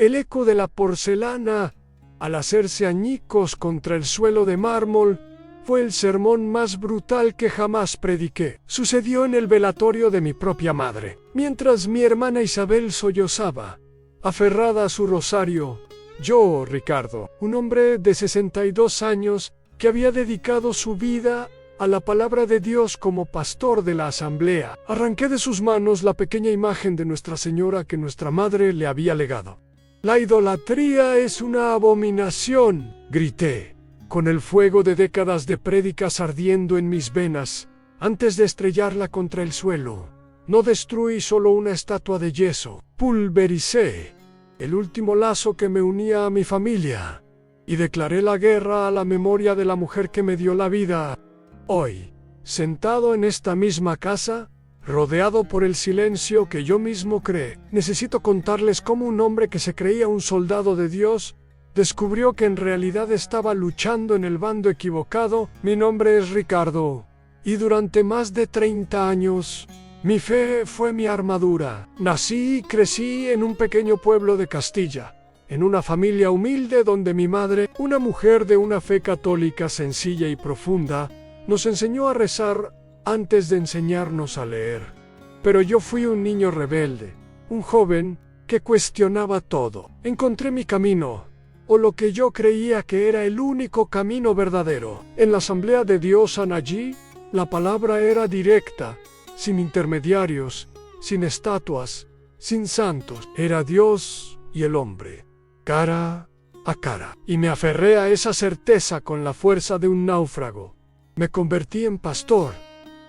El eco de la porcelana, al hacerse añicos contra el suelo de mármol, fue el sermón más brutal que jamás prediqué. Sucedió en el velatorio de mi propia madre. Mientras mi hermana Isabel sollozaba, aferrada a su rosario, yo, Ricardo, un hombre de 62 años que había dedicado su vida a la palabra de Dios como pastor de la asamblea, arranqué de sus manos la pequeña imagen de Nuestra Señora que nuestra madre le había legado. «La idolatría es una abominación», grité, con el fuego de décadas de prédicas ardiendo en mis venas, antes de estrellarla contra el suelo. No destruí solo una estatua de yeso, pulvericé el último lazo que me unía a mi familia, y declaré la guerra a la memoria de la mujer que me dio la vida. Hoy, sentado en esta misma casa, rodeado por el silencio que yo mismo creé, necesito contarles cómo un hombre que se creía un soldado de Dios descubrió que en realidad estaba luchando en el bando equivocado. Mi nombre es Ricardo, y durante más de 30 años, mi fe fue mi armadura. Nací y crecí en un pequeño pueblo de Castilla, en una familia humilde donde mi madre, una mujer de una fe católica sencilla y profunda, nos enseñó a rezar antes de enseñarnos a leer. Pero yo fui un niño rebelde, un joven que cuestionaba todo. Encontré mi camino, o lo que yo creía que era el único camino verdadero. En la Asamblea de Dios Anagí, la palabra era directa, sin intermediarios, sin estatuas, sin santos. Era Dios y el hombre, cara a cara. Y me aferré a esa certeza con la fuerza de un náufrago. Me convertí en pastor,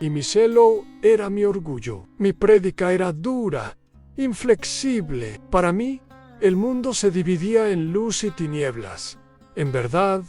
y mi celo era mi orgullo. Mi prédica era dura, inflexible. Para mí, el mundo se dividía en luz y tinieblas, en verdad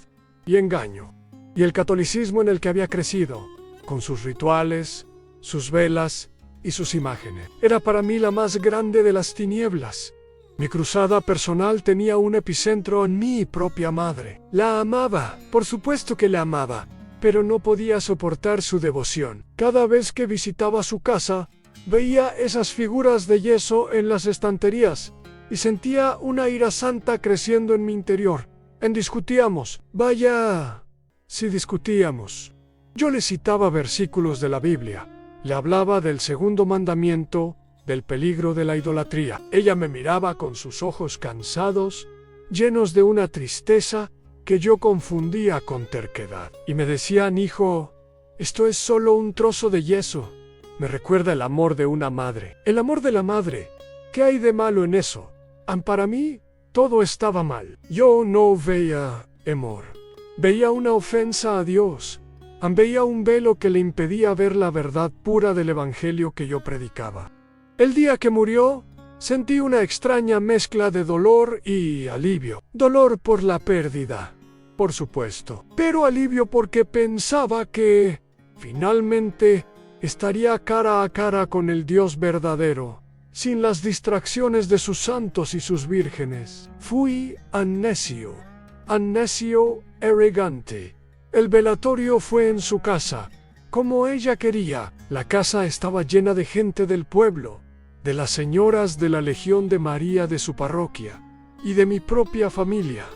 y engaño. Y el catolicismo en el que había crecido, con sus rituales, sus velas y sus imágenes, era para mí la más grande de las tinieblas. Mi cruzada personal tenía un epicentro en mi propia madre. La amaba, por supuesto que la amaba, pero no podía soportar su devoción. Cada vez que visitaba su casa, veía esas figuras de yeso en las estanterías y sentía una ira santa creciendo en mi interior. Discutíamos. Vaya, si discutíamos. Yo le citaba versículos de la Biblia. Le hablaba del segundo mandamiento, del peligro de la idolatría. Ella me miraba con sus ojos cansados, llenos de una tristeza que yo confundía con terquedad. Y me decían: hijo, esto es solo un trozo de yeso. Me recuerda el amor de una madre. El amor de la madre. ¿Qué hay de malo en eso? Para mí, todo estaba mal. Yo no veía amor. Veía una ofensa a Dios. Veía un velo que le impedía ver la verdad pura del evangelio que yo predicaba. El día que murió, sentí una extraña mezcla de dolor y alivio. Dolor por la pérdida, por supuesto, pero alivio porque pensaba que, finalmente, estaría cara a cara con el Dios verdadero, sin las distracciones de sus santos y sus vírgenes. Fui necio arrogante. El velatorio fue en su casa, como ella quería. La casa estaba llena de gente del pueblo, de las señoras de la Legión de María de su parroquia, y de mi propia familia.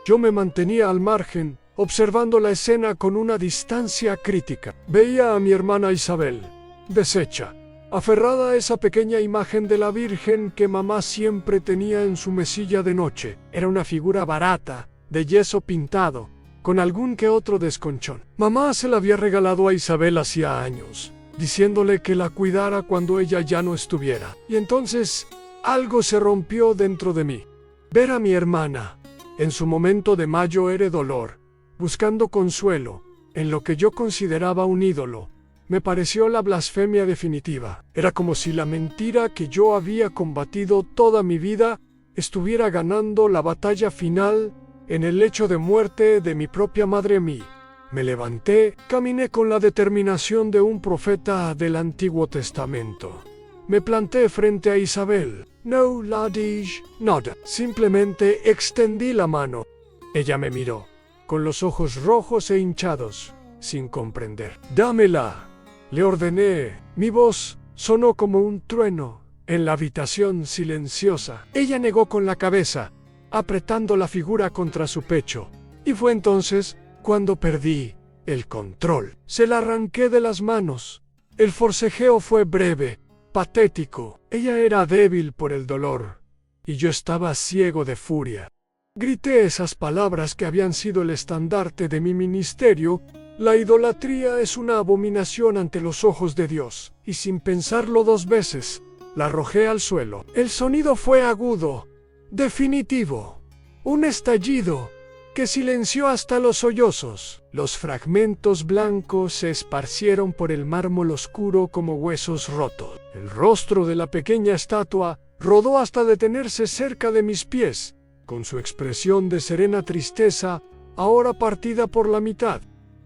Yo me mantenía al margen, observando la escena con una distancia crítica. Veía a mi hermana Isabel, deshecha, aferrada a esa pequeña imagen de la Virgen que mamá siempre tenía en su mesilla de noche. Era una figura barata, de yeso pintado, con algún que otro desconchón. Mamá se la había regalado a Isabel hacía años, diciéndole que la cuidara cuando ella ya no estuviera. Y entonces, algo se rompió dentro de mí. Ver a mi hermana, en su momento de mayor dolor, buscando consuelo en lo que yo consideraba un ídolo, me pareció la blasfemia definitiva. Era como si la mentira que yo había combatido toda mi vida estuviera ganando la batalla final en el lecho de muerte de mi propia madre. Me levanté, caminé con la determinación de un profeta del Antiguo Testamento. Me planté frente a Isabel. No la dije nada. Simplemente extendí la mano. Ella me miró, con los ojos rojos e hinchados, sin comprender. «Dámela», le ordené. Mi voz sonó como un trueno, en la habitación silenciosa. Ella negó con la cabeza, apretando la figura contra su pecho. Y fue entonces cuando perdí el control. Se la arranqué de las manos. El forcejeo fue breve, patético. Ella era débil por el dolor, y yo estaba ciego de furia. Grité esas palabras que habían sido el estandarte de mi ministerio: la idolatría es una abominación ante los ojos de Dios. Y sin pensarlo dos veces, la arrojé al suelo. El sonido fue agudo, definitivo, un estallido que silenció hasta los sollozos. Los fragmentos blancos se esparcieron por el mármol oscuro como huesos rotos. El rostro de la pequeña estatua rodó hasta detenerse cerca de mis pies, con su expresión de serena tristeza ahora partida por la mitad.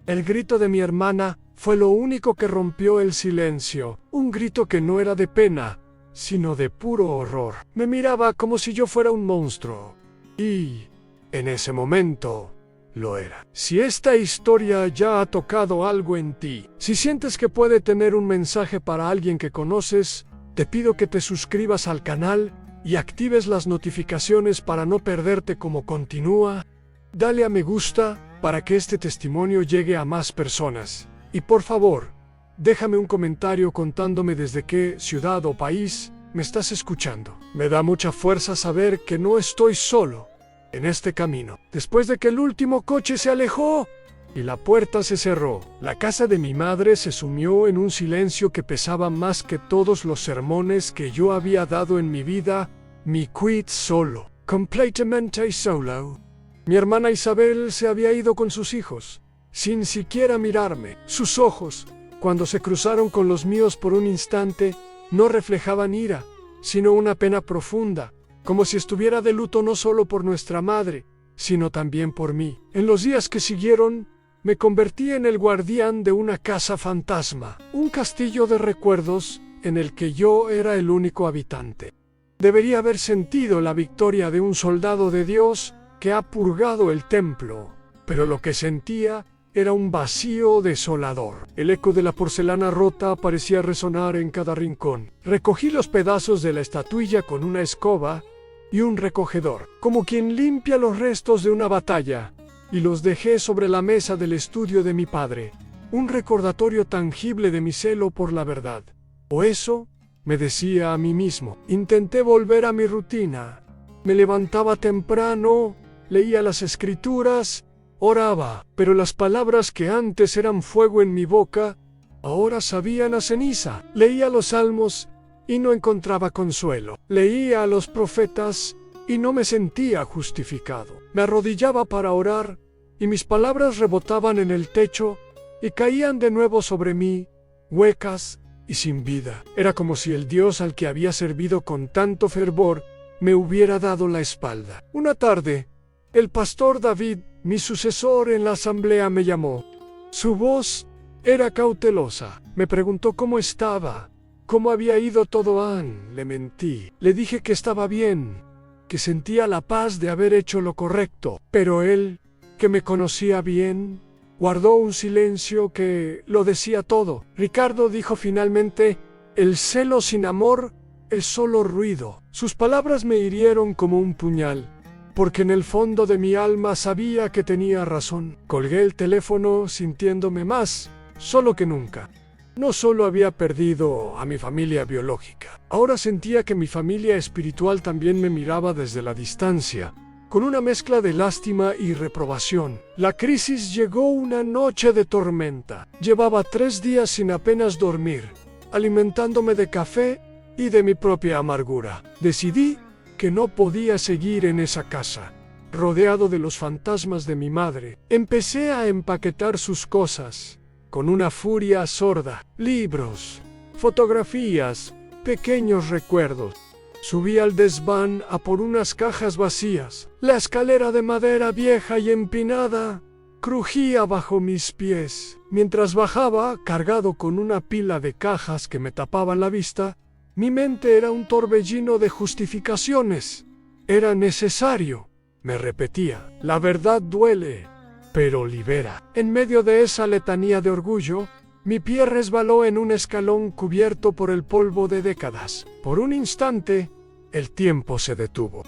El grito de mi hermana fue lo único que rompió el silencio, un grito que no era de pena, sino de puro horror. Me miraba como si yo fuera un monstruo, y en ese momento lo era. Si esta historia ya ha tocado algo en ti, si sientes que puede tener un mensaje para alguien que conoces, te pido que te suscribas al canal y actives las notificaciones para no perderte cómo continúa. Dale a me gusta para que este testimonio llegue a más personas. Y por favor, déjame un comentario contándome desde qué ciudad o país me estás escuchando. Me da mucha fuerza saber que no estoy solo en este camino. Después de que el último coche se alejó y la puerta se cerró, la casa de mi madre se sumió en un silencio que pesaba más que todos los sermones que yo había dado en mi vida. Mi quit solo, completamente solo. Mi hermana Isabel se había ido con sus hijos, sin siquiera mirarme. Sus ojos, cuando se cruzaron con los míos por un instante, no reflejaban ira, sino una pena profunda, como si estuviera de luto no solo por nuestra madre, sino también por mí. En los días que siguieron, me convertí en el guardián de una casa fantasma, un castillo de recuerdos en el que yo era el único habitante. Debería haber sentido la victoria de un soldado de Dios que ha purgado el templo, pero lo que sentía era un vacío desolador. El eco de la porcelana rota parecía resonar en cada rincón. Recogí los pedazos de la estatuilla con una escoba y un recogedor, como quien limpia los restos de una batalla, y los dejé sobre la mesa del estudio de mi padre, un recordatorio tangible de mi celo por la verdad. O eso me decía a mí mismo. Intenté volver a mi rutina. Me levantaba temprano, leía las escrituras, oraba, pero las palabras que antes eran fuego en mi boca, ahora sabían a ceniza. Leía los salmos y no encontraba consuelo. Leía a los profetas y no me sentía justificado. Me arrodillaba para orar y mis palabras rebotaban en el techo y caían de nuevo sobre mí, huecas y sin vida. Era como si el Dios al que había servido con tanto fervor me hubiera dado la espalda. Una tarde, el pastor David, mi sucesor en la asamblea, me llamó. Su voz era cautelosa. Me preguntó cómo estaba, cómo había ido todo. Le mentí. Le dije que estaba bien, que sentía la paz de haber hecho lo correcto. Pero él, que me conocía bien, guardó un silencio que lo decía todo. Ricardo, dijo finalmente, el celo sin amor es solo ruido. Sus palabras me hirieron como un puñal, porque en el fondo de mi alma sabía que tenía razón. Colgué el teléfono sintiéndome más solo que nunca. No solo había perdido a mi familia biológica, ahora sentía que mi familia espiritual también me miraba desde la distancia, con una mezcla de lástima y reprobación. La crisis llegó una noche de tormenta. Llevaba 3 días sin apenas dormir, alimentándome de café y de mi propia amargura. Decidí que no podía seguir en esa casa, rodeado de los fantasmas de mi madre. Empecé a empaquetar sus cosas, con una furia sorda. Libros, fotografías, pequeños recuerdos. Subí al desván a por unas cajas vacías. La escalera de madera vieja y empinada crujía bajo mis pies. Mientras bajaba, cargado con una pila de cajas que me tapaban la vista, mi mente era un torbellino de justificaciones. Era necesario, me repetía. La verdad duele, pero libera. En medio de esa letanía de orgullo, Mi pie resbaló en un escalón cubierto por el polvo de décadas. Por un instante, el tiempo se detuvo.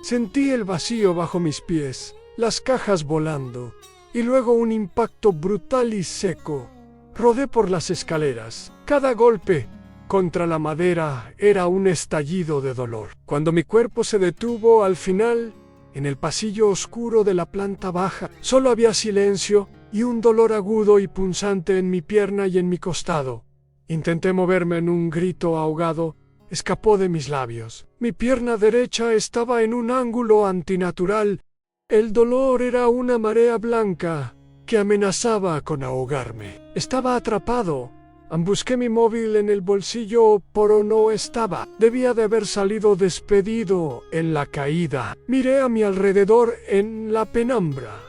Sentí el vacío bajo mis pies, las cajas volando, y luego un impacto brutal y seco. Rodé por las escaleras. Cada golpe contra la madera era un estallido de dolor. Cuando mi cuerpo se detuvo al final, en el pasillo oscuro de la planta baja, solo había silencio y un dolor agudo y punzante en mi pierna y en mi costado. Intenté moverme en un grito ahogado. Escapó de mis labios. Mi pierna derecha estaba en un ángulo antinatural. El dolor era una marea blanca que amenazaba con ahogarme. Estaba atrapado. Busqué mi móvil en el bolsillo, pero no estaba. Debía de haber salido despedido en la caída. Miré a mi alrededor en la penumbra.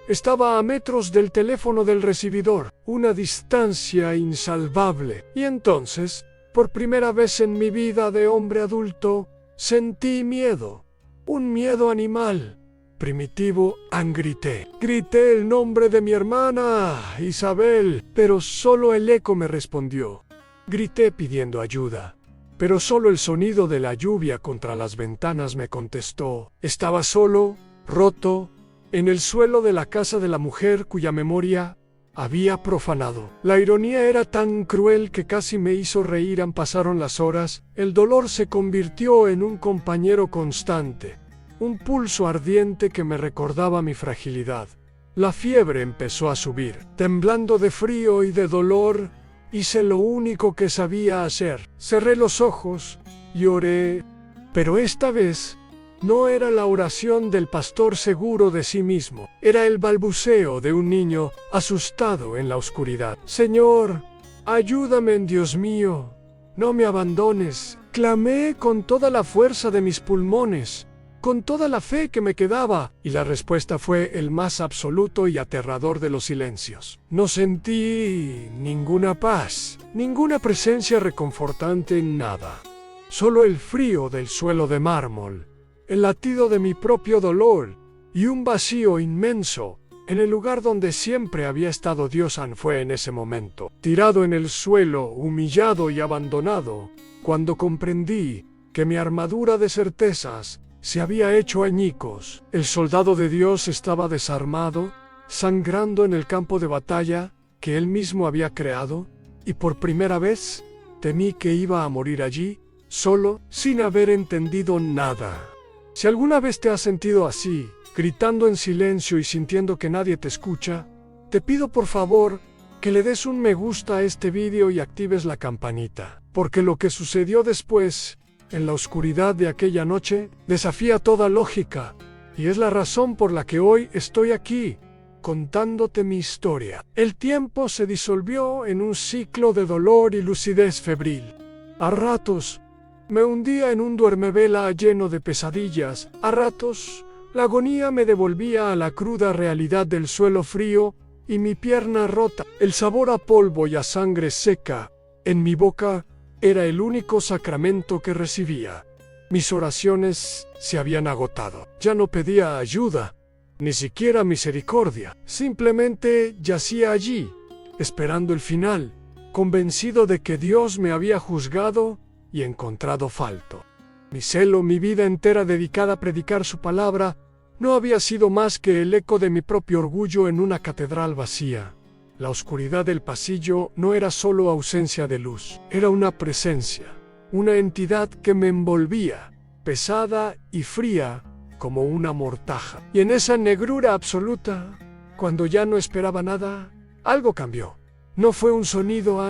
Estaba a metros del teléfono del recibidor, una distancia insalvable. Y entonces, por primera vez en mi vida de hombre adulto, sentí miedo. Un miedo animal, primitivo. Grité. Grité el nombre de mi hermana, Isabel, pero solo el eco me respondió. Grité pidiendo ayuda, pero solo el sonido de la lluvia contra las ventanas me contestó. Estaba solo, roto, en el suelo de la casa de la mujer cuya memoria había profanado. La ironía era tan cruel que casi me hizo reír. Pasaron las horas, el dolor se convirtió en un compañero constante, un pulso ardiente que me recordaba mi fragilidad. La fiebre empezó a subir. Temblando de frío y de dolor, hice lo único que sabía hacer. Cerré los ojos y oré, pero esta vez no era la oración del pastor seguro de sí mismo. Era el balbuceo de un niño asustado en la oscuridad. Señor, ayúdame, Dios mío, no me abandones. Clamé con toda la fuerza de mis pulmones, con toda la fe que me quedaba, y la respuesta fue el más absoluto y aterrador de los silencios. No sentí ninguna paz, ninguna presencia reconfortante en nada. Solo el frío del suelo de mármol, el latido de mi propio dolor y un vacío inmenso en el lugar donde siempre había estado Dios. Fue en ese momento, tirado en el suelo, humillado y abandonado, cuando comprendí que mi armadura de certezas se había hecho añicos. El soldado de Dios estaba desarmado, sangrando en el campo de batalla que él mismo había creado, y por primera vez temí que iba a morir allí, solo, sin haber entendido nada. Si alguna vez te has sentido así, gritando en silencio y sintiendo que nadie te escucha, te pido por favor que le des un me gusta a este vídeo y actives la campanita, porque lo que sucedió después, en la oscuridad de aquella noche, desafía toda lógica, y es la razón por la que hoy estoy aquí, contándote mi historia. El tiempo se disolvió en un ciclo de dolor y lucidez febril. A ratos, me hundía en un duermevela lleno de pesadillas. A ratos, la agonía me devolvía a la cruda realidad del suelo frío y mi pierna rota. El sabor a polvo y a sangre seca en mi boca era el único sacramento que recibía. Mis oraciones se habían agotado. Ya no pedía ayuda, ni siquiera misericordia. Simplemente yacía allí, esperando el final, convencido de que Dios me había juzgado y encontrado falto. Mi celo, mi vida entera dedicada a predicar su palabra, no había sido más que el eco de mi propio orgullo en una catedral vacía. La oscuridad del pasillo no era solo ausencia de luz, era una presencia, una entidad que me envolvía, pesada y fría como una mortaja. Y en esa negrura absoluta, cuando ya no esperaba nada, algo cambió. No fue un sonido,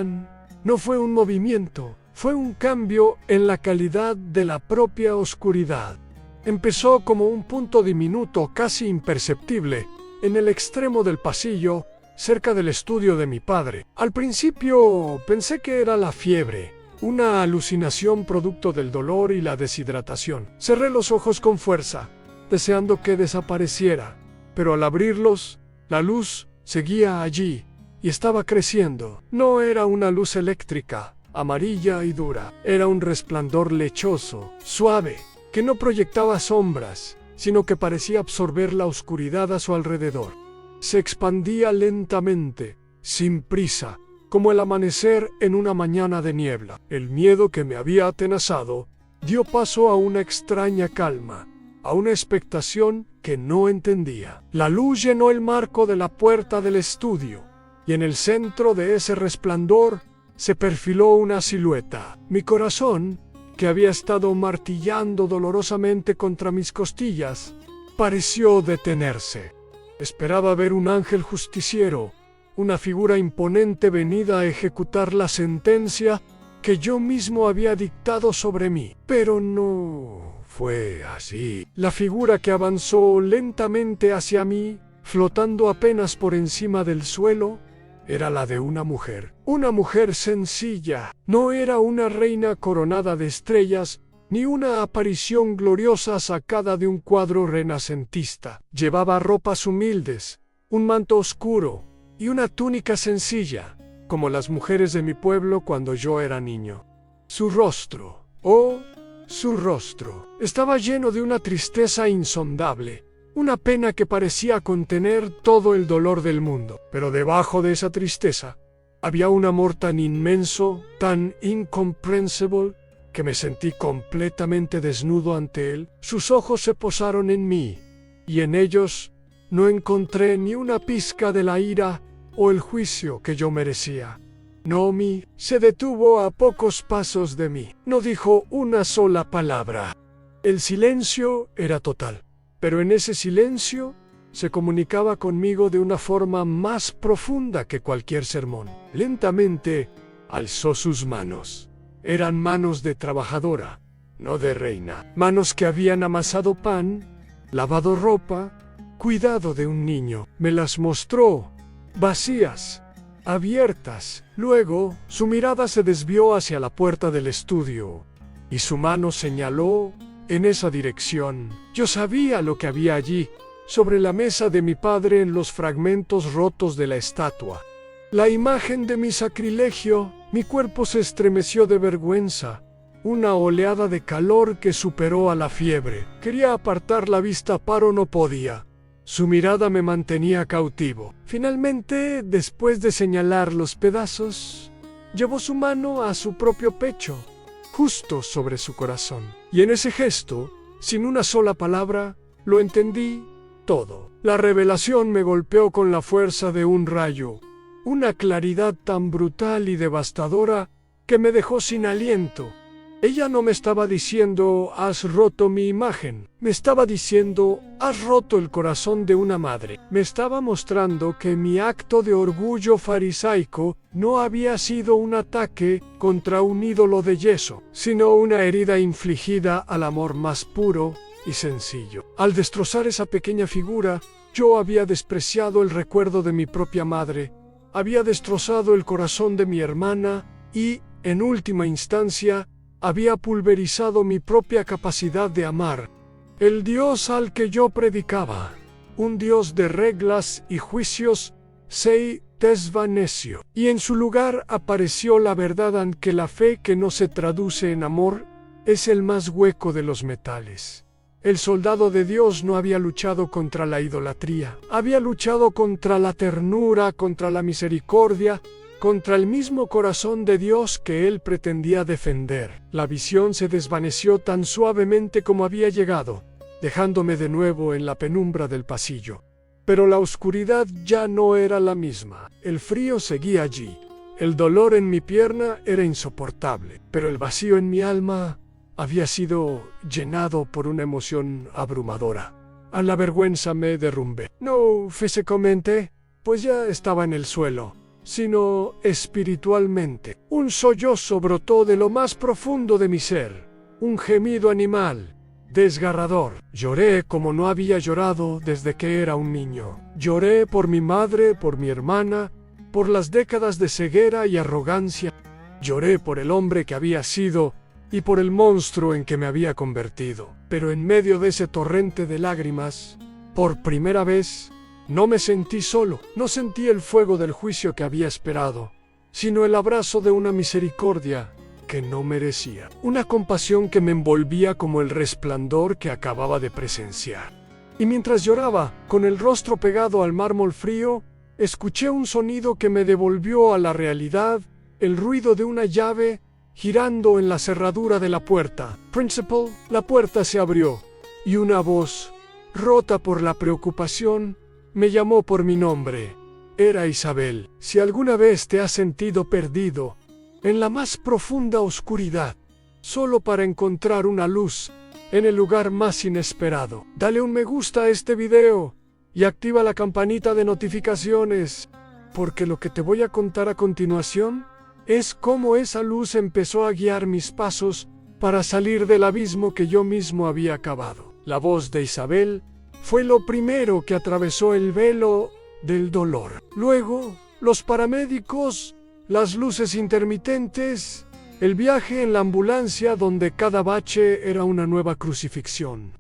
no fue un movimiento, fue un cambio en la calidad de la propia oscuridad. Empezó como un punto diminuto, casi imperceptible, en el extremo del pasillo, cerca del estudio de mi padre. Al principio pensé que era la fiebre, una alucinación producto del dolor y la deshidratación. Cerré los ojos con fuerza, deseando que desapareciera, pero al abrirlos, la luz seguía allí y estaba creciendo. No era una luz eléctrica, amarilla y dura. Era un resplandor lechoso, suave, que no proyectaba sombras, sino que parecía absorber la oscuridad a su alrededor. Se expandía lentamente, sin prisa, como el amanecer en una mañana de niebla. El miedo que me había atenazado dio paso a una extraña calma, a una expectación que no entendía. La luz llenó el marco de la puerta del estudio, y en el centro de ese resplandor se perfiló una silueta. Mi corazón, que había estado martillando dolorosamente contra mis costillas, pareció detenerse. Esperaba ver un ángel justiciero, una figura imponente venida a ejecutar la sentencia que yo mismo había dictado sobre mí. Pero no fue así. La figura que avanzó lentamente hacia mí, flotando apenas por encima del suelo, era la de una mujer sencilla. No era una reina coronada de estrellas, ni una aparición gloriosa sacada de un cuadro renacentista. Llevaba ropas humildes, un manto oscuro y una túnica sencilla, como las mujeres de mi pueblo cuando yo era niño. Su rostro, su rostro, estaba lleno de una tristeza insondable, una pena que parecía contener todo el dolor del mundo. Pero debajo de esa tristeza había un amor tan inmenso, tan incomprensible, que me sentí completamente desnudo ante él. Sus ojos se posaron en mí, y en ellos no encontré ni una pizca de la ira o el juicio que yo merecía. Naomi se detuvo a pocos pasos de mí. No dijo una sola palabra. El silencio era total, pero en ese silencio se comunicaba conmigo de una forma más profunda que cualquier sermón. Lentamente alzó sus manos. Eran manos de trabajadora, no de reina. Manos que habían amasado pan, lavado ropa, cuidado de un niño. Me las mostró, vacías, abiertas. Luego, su mirada se desvió hacia la puerta del estudio, y su mano señaló en esa dirección. Yo sabía lo que había allí, sobre la mesa de mi padre en los fragmentos rotos de la estatua. La imagen de mi sacrilegio. Mi cuerpo se estremeció de vergüenza, una oleada de calor que superó a la fiebre. Quería apartar la vista, pero no podía. Su mirada me mantenía cautivo. Finalmente, después de señalar los pedazos, llevó su mano a su propio pecho, justo sobre su corazón. Y en ese gesto, sin una sola palabra, lo entendí todo. La revelación me golpeó con la fuerza de un rayo. Una claridad tan brutal y devastadora que me dejó sin aliento. Ella no me estaba diciendo, has roto mi imagen. Me estaba diciendo, has roto el corazón de una madre. Me estaba mostrando que mi acto de orgullo farisaico no había sido un ataque contra un ídolo de yeso, sino una herida infligida al amor más puro y sencillo. Al destrozar esa pequeña figura, yo había despreciado el recuerdo de mi propia madre. Había destrozado el corazón de mi hermana y, en última instancia, había pulverizado mi propia capacidad de amar. El Dios al que yo predicaba, un Dios de reglas y juicios, se desvaneció, y en su lugar apareció la verdad en que la fe que no se traduce en amor es el más hueco de los metales. El soldado de Dios no había luchado contra la idolatría, había luchado contra la ternura, contra la misericordia, contra el mismo corazón de Dios que él pretendía defender. La visión se desvaneció tan suavemente como había llegado, dejándome de nuevo en la penumbra del pasillo. Pero la oscuridad ya no era la misma. El frío seguía allí. El dolor en mi pierna era insoportable, pero el vacío en mi alma había sido llenado por una emoción abrumadora. A la vergüenza me derrumbé. No físicamente, pues ya estaba en el suelo, sino espiritualmente. Un sollozo brotó de lo más profundo de mi ser, un gemido animal, desgarrador. Lloré como no había llorado desde que era un niño. Lloré por mi madre, por mi hermana, por las décadas de ceguera y arrogancia. Lloré por el hombre que había sido y por el monstruo en que me había convertido. Pero en medio de ese torrente de lágrimas, por primera vez, no me sentí solo. No sentí el fuego del juicio que había esperado, sino el abrazo de una misericordia que no merecía. Una compasión que me envolvía como el resplandor que acababa de presenciar. Y mientras lloraba, con el rostro pegado al mármol frío, escuché un sonido que me devolvió a la realidad, el ruido de una llave girando en la cerradura de la puerta. Principal, la puerta se abrió, y una voz, rota por la preocupación, me llamó por mi nombre. Era Isabel. Si alguna vez te has sentido perdido, en la más profunda oscuridad, solo para encontrar una luz en el lugar más inesperado, dale un me gusta a este video y activa la campanita de notificaciones, porque lo que te voy a contar a continuación es cómo esa luz empezó a guiar mis pasos para salir del abismo que yo mismo había cavado. La voz de Isabel fue lo primero que atravesó el velo del dolor. Luego, los paramédicos, las luces intermitentes, el viaje en la ambulancia donde cada bache era una nueva crucifixión.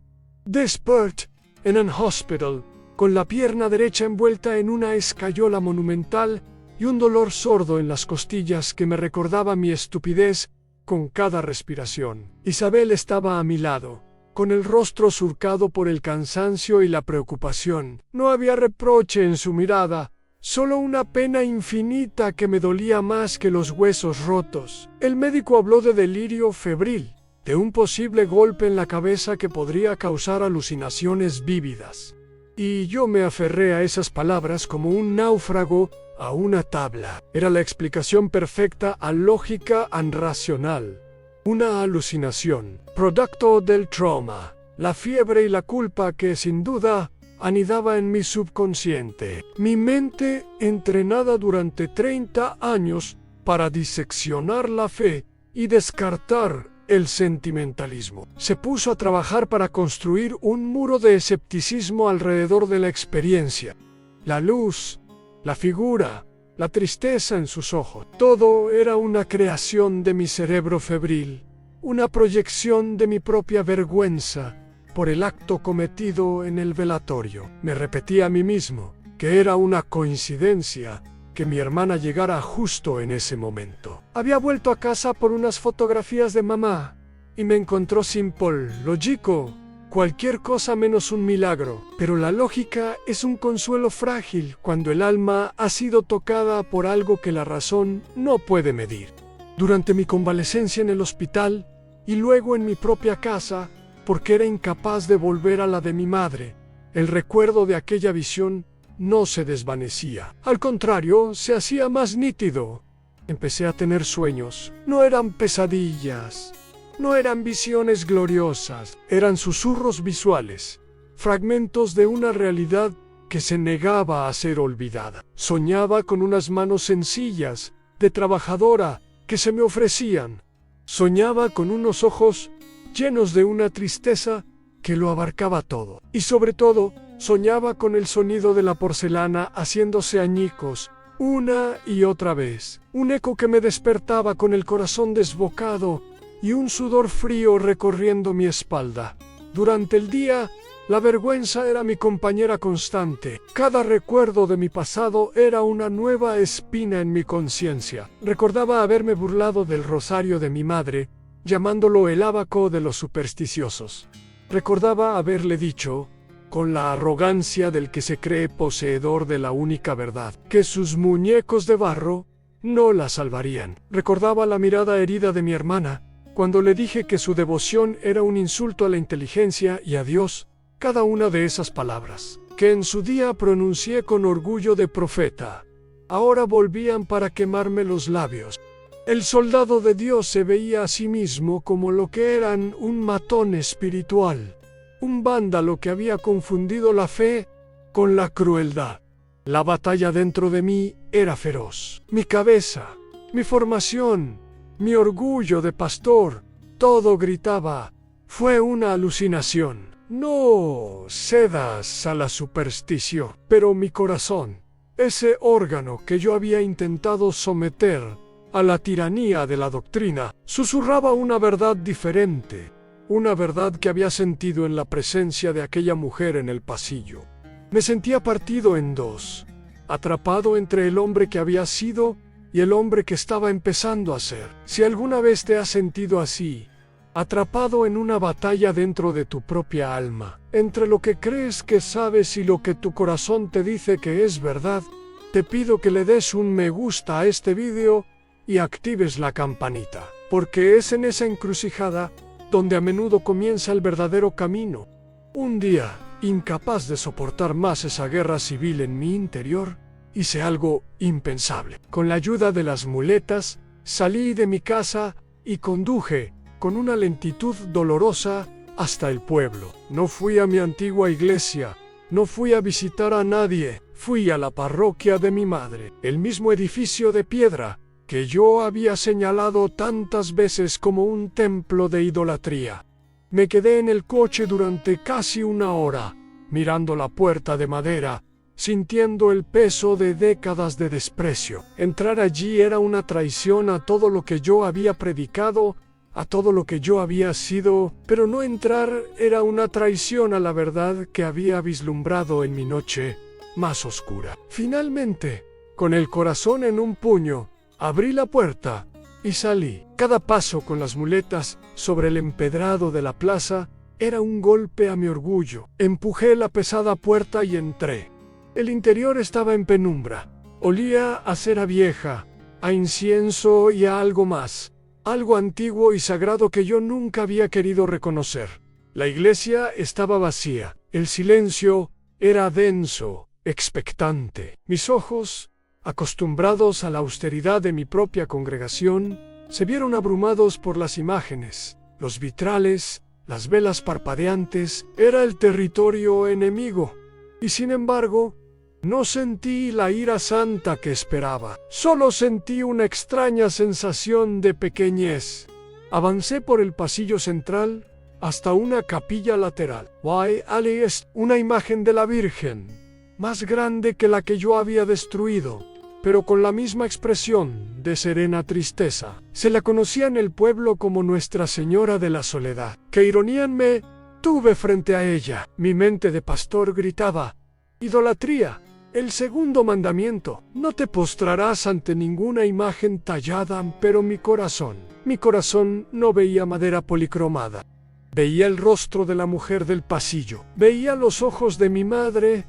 Despert en un hospital, con la pierna derecha envuelta en una escayola monumental y un dolor sordo en las costillas que me recordaba mi estupidez con cada respiración. Isabel estaba a mi lado, con el rostro surcado por el cansancio y la preocupación. No había reproche en su mirada, solo una pena infinita que me dolía más que los huesos rotos. El médico habló de delirio febril, de un posible golpe en la cabeza que podría causar alucinaciones vívidas. Y yo me aferré a esas palabras como un náufrago a una tabla. Era la explicación perfecta a lógica racional. Una alucinación, producto del trauma, la fiebre y la culpa que sin duda anidaba en mi subconsciente. Mi mente, entrenada durante 30 años para diseccionar la fe y descartar el sentimentalismo, se puso a trabajar para construir un muro de escepticismo alrededor de la experiencia. La luz, la figura, la tristeza en sus ojos, todo era una creación de mi cerebro febril, una proyección de mi propia vergüenza por el acto cometido en el velatorio. Me repetí a mí mismo que era una coincidencia que mi hermana llegara justo en ese momento. Había vuelto a casa por unas fotografías de mamá y me encontró simple, lógico, cualquier cosa menos un milagro. Pero la lógica es un consuelo frágil cuando el alma ha sido tocada por algo que la razón no puede medir. Durante mi convalecencia en el hospital y luego en mi propia casa, porque era incapaz de volver a la de mi madre, el recuerdo de aquella visión no se desvanecía. Al contrario, se hacía más nítido. Empecé a tener sueños. No eran pesadillas, no eran visiones gloriosas, eran susurros visuales, fragmentos de una realidad que se negaba a ser olvidada. Soñaba con unas manos sencillas, de trabajadora, que se me ofrecían. Soñaba con unos ojos llenos de una tristeza que lo abarcaba todo. Y sobre todo, soñaba con el sonido de la porcelana haciéndose añicos, una y otra vez. Un eco que me despertaba con el corazón desbocado y un sudor frío recorriendo mi espalda. Durante el día, la vergüenza era mi compañera constante. Cada recuerdo de mi pasado era una nueva espina en mi conciencia. Recordaba haberme burlado del rosario de mi madre, llamándolo el ábaco de los supersticiosos. Recordaba haberle dicho, con la arrogancia del que se cree poseedor de la única verdad, que sus muñecos de barro no la salvarían. Recordaba la mirada herida de mi hermana, cuando le dije que su devoción era un insulto a la inteligencia y a Dios, cada una de esas palabras, que en su día pronuncié con orgullo de profeta, ahora volvían para quemarme los labios. El soldado de Dios se veía a sí mismo como lo que eran un matón espiritual, un vándalo que había confundido la fe con la crueldad. La batalla dentro de mí era feroz. Mi cabeza, mi formación, mi orgullo de pastor, todo gritaba, fue una alucinación. No cedas a la superstición. Pero mi corazón, ese órgano que yo había intentado someter a la tiranía de la doctrina, susurraba una verdad diferente, una verdad que había sentido en la presencia de aquella mujer en el pasillo. Me sentía partido en dos, atrapado entre el hombre que había sido y el hombre que estaba empezando a ser. Si alguna vez te has sentido así, atrapado en una batalla dentro de tu propia alma, entre lo que crees que sabes y lo que tu corazón te dice que es verdad, te pido que le des un me gusta a este vídeo y actives la campanita, porque es en esa encrucijada donde a menudo comienza el verdadero camino. Un día, incapaz de soportar más esa guerra civil en mi interior, hice algo impensable. Con la ayuda de las muletas, salí de mi casa y conduje, con una lentitud dolorosa, hasta el pueblo. No fui a mi antigua iglesia, no fui a visitar a nadie, fui a la parroquia de mi madre, el mismo edificio de piedra que yo había señalado tantas veces como un templo de idolatría. Me quedé en el coche durante casi una hora, mirando la puerta de madera, sintiendo el peso de décadas de desprecio. Entrar allí era una traición a todo lo que yo había predicado, a todo lo que yo había sido, pero no entrar era una traición a la verdad que había vislumbrado en mi noche más oscura. Finalmente, con el corazón en un puño, abrí la puerta y salí. Cada paso con las muletas sobre el empedrado de la plaza era un golpe a mi orgullo. Empujé la pesada puerta y entré. El interior estaba en penumbra. Olía a cera vieja, a incienso y a algo más. Algo antiguo y sagrado que yo nunca había querido reconocer. La iglesia estaba vacía. El silencio era denso, expectante. Mis ojos, acostumbrados a la austeridad de mi propia congregación, se vieron abrumados por las imágenes, los vitrales, las velas parpadeantes. Era el territorio enemigo. Y sin embargo, no sentí la ira santa que esperaba. Solo sentí una extraña sensación de pequeñez. Avancé por el pasillo central hasta una capilla lateral. Allí es una imagen de la Virgen, más grande que la que yo había destruido, pero con la misma expresión de serena tristeza. Se la conocía en el pueblo como Nuestra Señora de la Soledad. ¡Qué ironía me tuve frente a ella! Mi mente de pastor gritaba: idolatría, el segundo mandamiento. No te postrarás ante ninguna imagen tallada, pero mi corazón no veía madera policromada. Veía el rostro de la mujer del pasillo. Veía los ojos de mi madre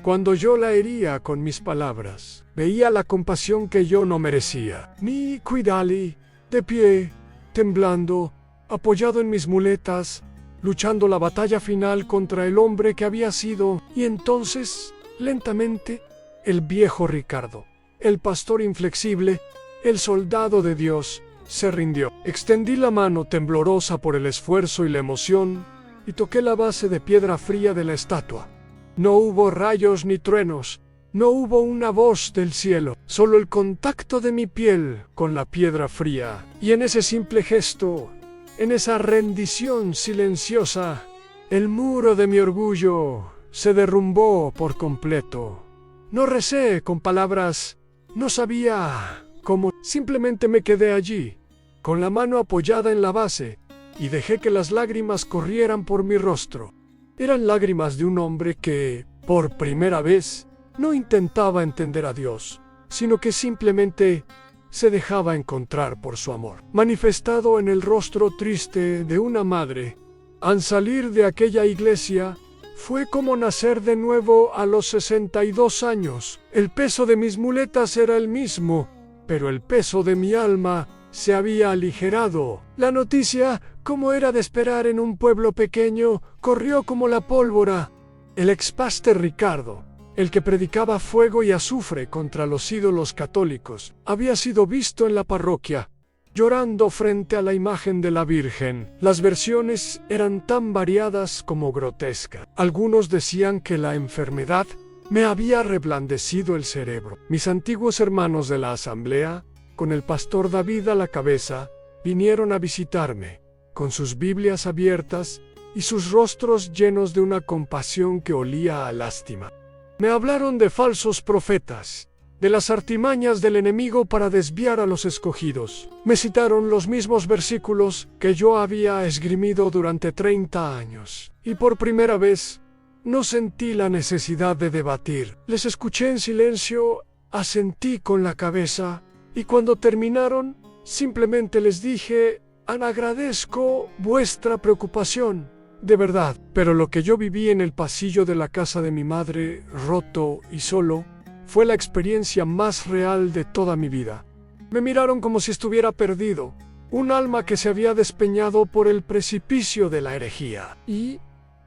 cuando yo la hería con mis palabras. Veía la compasión que yo no merecía. Mi Cuidali, de pie, temblando, apoyado en mis muletas, luchando la batalla final contra el hombre que había sido. Y entonces, lentamente, el viejo Ricardo, el pastor inflexible, el soldado de Dios, se rindió. Extendí la mano temblorosa por el esfuerzo y la emoción y toqué la base de piedra fría de la estatua. No hubo rayos ni truenos, no hubo una voz del cielo, solo el contacto de mi piel con la piedra fría. Y en ese simple gesto, en esa rendición silenciosa, el muro de mi orgullo se derrumbó por completo. No recé con palabras, no sabía cómo, simplemente me quedé allí, con la mano apoyada en la base, y dejé que las lágrimas corrieran por mi rostro. Eran lágrimas de un hombre que, por primera vez, no intentaba entender a Dios, sino que simplemente se dejaba encontrar por su amor, manifestado en el rostro triste de una madre. Al salir de aquella iglesia, fue como nacer de nuevo a los 62 años. El peso de mis muletas era el mismo, pero el peso de mi alma se había aligerado. La noticia, como era de esperar en un pueblo pequeño, corrió como la pólvora. El expáster Ricardo, el que predicaba fuego y azufre contra los ídolos católicos, había sido visto en la parroquia, llorando frente a la imagen de la Virgen. Las versiones eran tan variadas como grotescas. Algunos decían que la enfermedad me había reblandecido el cerebro. Mis antiguos hermanos de la asamblea, con el pastor David a la cabeza, vinieron a visitarme, con sus Biblias abiertas y sus rostros llenos de una compasión que olía a lástima. Me hablaron de falsos profetas, de las artimañas del enemigo para desviar a los escogidos. Me citaron los mismos versículos que yo había esgrimido durante 30 años. Y por primera vez, no sentí la necesidad de debatir. Les escuché en silencio, asentí con la cabeza, y cuando terminaron, simplemente les dije: agradezco vuestra preocupación, de verdad. Pero lo que yo viví en el pasillo de la casa de mi madre, roto y solo, Fue la experiencia más real de toda mi vida. Me miraron como si estuviera perdido, un alma que se había despeñado por el precipicio de la herejía. Y,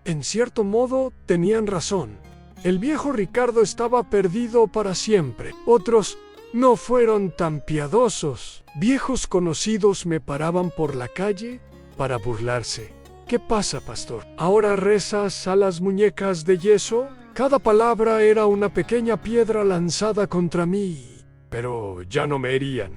en cierto modo, tenían razón. El viejo Ricardo estaba perdido para siempre. Otros no fueron tan piadosos. Viejos conocidos me paraban por la calle para burlarse. ¿Qué pasa, pastor? ¿Ahora rezas a las muñecas de yeso? Cada palabra era una pequeña piedra lanzada contra mí, pero ya no me herían.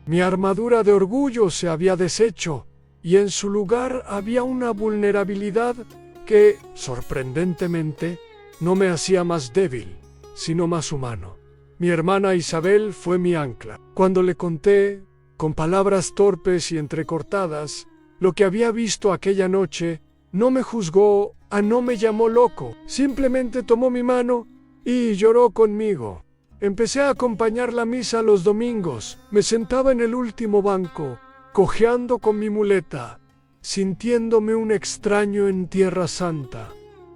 Mi armadura de orgullo se había deshecho, y en su lugar había una vulnerabilidad que, sorprendentemente, no me hacía más débil, sino más humano. Mi hermana Isabel fue mi ancla. Cuando le conté, con palabras torpes y entrecortadas, lo que había visto aquella noche, no me juzgó, no me llamó loco. Simplemente tomó mi mano y lloró conmigo. Empecé a acompañar la misa los domingos. Me sentaba en el último banco, cojeando con mi muleta, sintiéndome un extraño en Tierra Santa.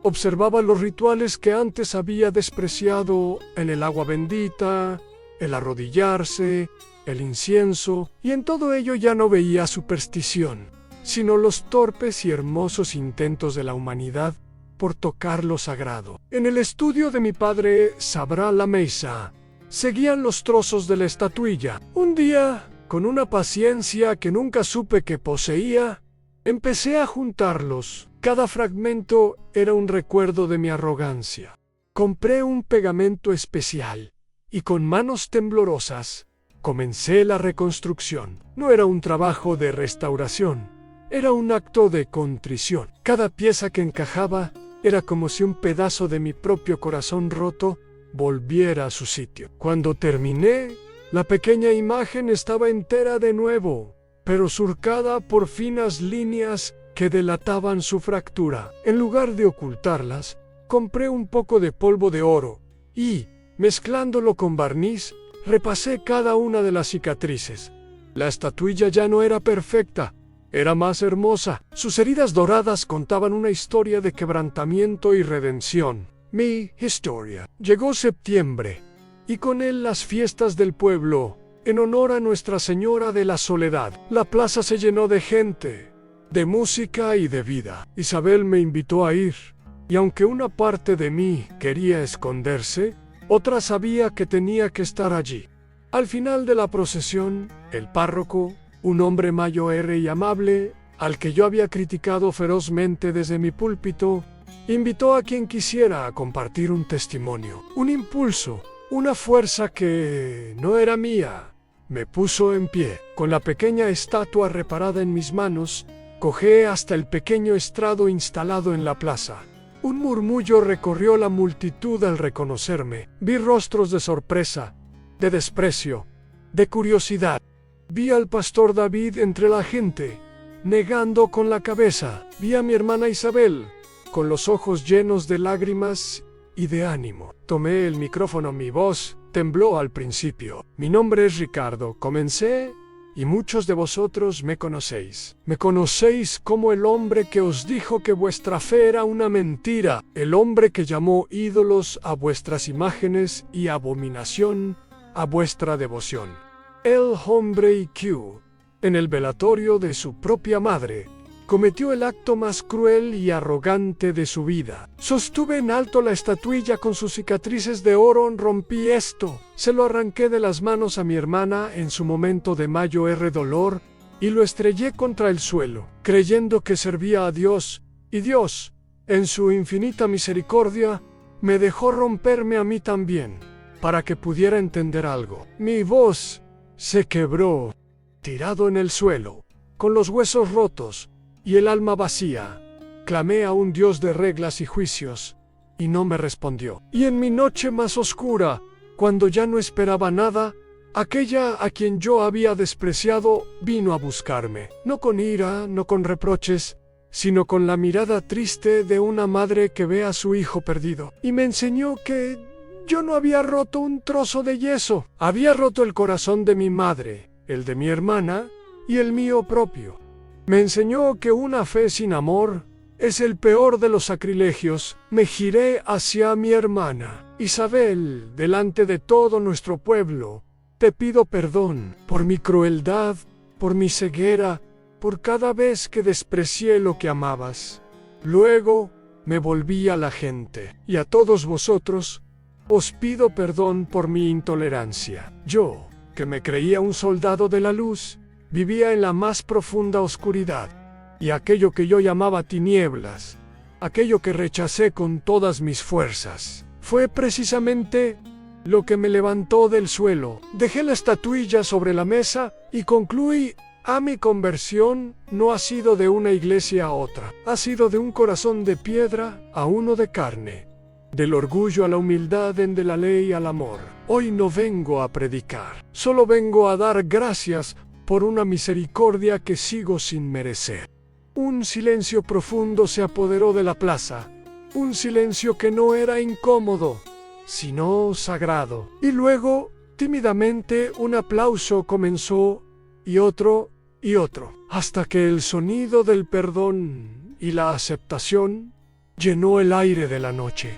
Observaba los rituales que antes había despreciado en el agua bendita, el arrodillarse, el incienso, y en todo ello ya no veía superstición, sino los torpes y hermosos intentos de la humanidad por tocar lo sagrado. En el estudio de mi padre Sabra la Mesa, seguían los trozos de la estatuilla. Un día, con una paciencia que nunca supe que poseía, empecé a juntarlos. Cada fragmento era un recuerdo de mi arrogancia. Compré un pegamento especial y con manos temblorosas comencé la reconstrucción. No era un trabajo de restauración, era un acto de contrición. Cada pieza que encajaba era como si un pedazo de mi propio corazón roto volviera a su sitio. Cuando terminé, la pequeña imagen estaba entera de nuevo, pero surcada por finas líneas que delataban su fractura. En lugar de ocultarlas, compré un poco de polvo de oro y, mezclándolo con barniz, repasé cada una de las cicatrices. La estatuilla ya no era perfecta, era más hermosa. Sus heridas doradas contaban una historia de quebrantamiento y redención. Mi historia. Llegó septiembre, y con él las fiestas del pueblo, en honor a Nuestra Señora de la Soledad. La plaza se llenó de gente, de música y de vida. Isabel me invitó a ir, y aunque una parte de mí quería esconderse, otra sabía que tenía que estar allí. Al final de la procesión, el párroco, un hombre mayor y amable, al que yo había criticado ferozmente desde mi púlpito, invitó a quien quisiera a compartir un testimonio, un impulso, una fuerza que no era mía. Me puso en pie. Con la pequeña estatua reparada en mis manos, cojé hasta el pequeño estrado instalado en la plaza. Un murmullo recorrió la multitud al reconocerme. Vi rostros de sorpresa, de desprecio, de curiosidad. Vi al pastor David entre la gente, negando con la cabeza. Vi a mi hermana Isabel, con los ojos llenos de lágrimas y de ánimo. Tomé el micrófono. Mi voz tembló al principio. Mi nombre es Ricardo. Comencé, y muchos de vosotros me conocéis. Me conocéis como el hombre que os dijo que vuestra fe era una mentira, el hombre que llamó ídolos a vuestras imágenes y abominación a vuestra devoción. El hombre que, en el velatorio de su propia madre, cometió el acto más cruel y arrogante de su vida. Sostuve en alto la estatuilla con sus cicatrices de oro. Rompí esto. Se lo arranqué de las manos a mi hermana en su momento de mayor dolor y lo estrellé contra el suelo, creyendo que servía a Dios, y Dios, en su infinita misericordia, me dejó romperme a mí también, para que pudiera entender algo. Mi voz se quebró, tirado en el suelo, con los huesos rotos y el alma vacía. Clamé a un Dios de reglas y juicios, y no me respondió. Y en mi noche más oscura, cuando ya no esperaba nada, aquella a quien yo había despreciado vino a buscarme, no con ira, no con reproches, sino con la mirada triste de una madre que ve a su hijo perdido. Y me enseñó que yo no había roto un trozo de yeso, había roto el corazón de mi madre, el de mi hermana y el mío propio. Me enseñó que una fe sin amor es el peor de los sacrilegios. Me giré hacia mi hermana. Isabel, delante de todo nuestro pueblo, te pido perdón por mi crueldad, por mi ceguera, por cada vez que desprecié lo que amabas. Luego me volví a la gente, y a todos vosotros, os pido perdón por mi intolerancia. Yo, que me creía un soldado de la luz, vivía en la más profunda oscuridad, y aquello que yo llamaba tinieblas, aquello que rechacé con todas mis fuerzas, fue precisamente lo que me levantó del suelo. Dejé la estatuilla sobre la mesa y concluí: mi conversión no ha sido de una iglesia a otra, ha sido de un corazón de piedra a uno de carne, del orgullo a la humildad, de la ley al amor. Hoy no vengo a predicar, solo vengo a dar gracias por una misericordia que sigo sin merecer. Un silencio profundo se apoderó de la plaza, un silencio que no era incómodo, sino sagrado. Y luego, tímidamente, un aplauso comenzó, y otro, hasta que el sonido del perdón y la aceptación llenó el aire de la noche.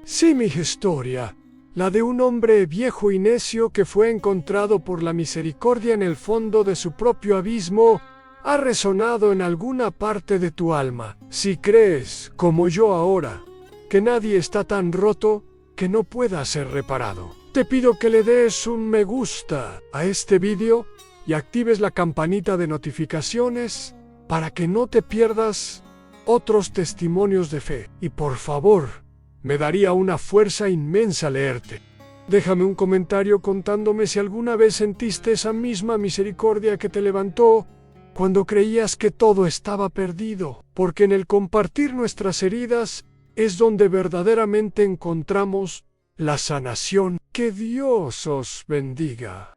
Sí, mi historia, la de un hombre viejo y necio que fue encontrado por la misericordia en el fondo de su propio abismo, ha resonado en alguna parte de tu alma. Si crees, como yo ahora, que nadie está tan roto que no pueda ser reparado, te pido que le des un me gusta a este vídeo y actives la campanita de notificaciones para que no te pierdas otros testimonios de fe. Y por favor, me daría una fuerza inmensa leerte. Déjame un comentario contándome si alguna vez sentiste esa misma misericordia que te levantó cuando creías que todo estaba perdido, porque en el compartir nuestras heridas es donde verdaderamente encontramos la sanación. Que Dios os bendiga.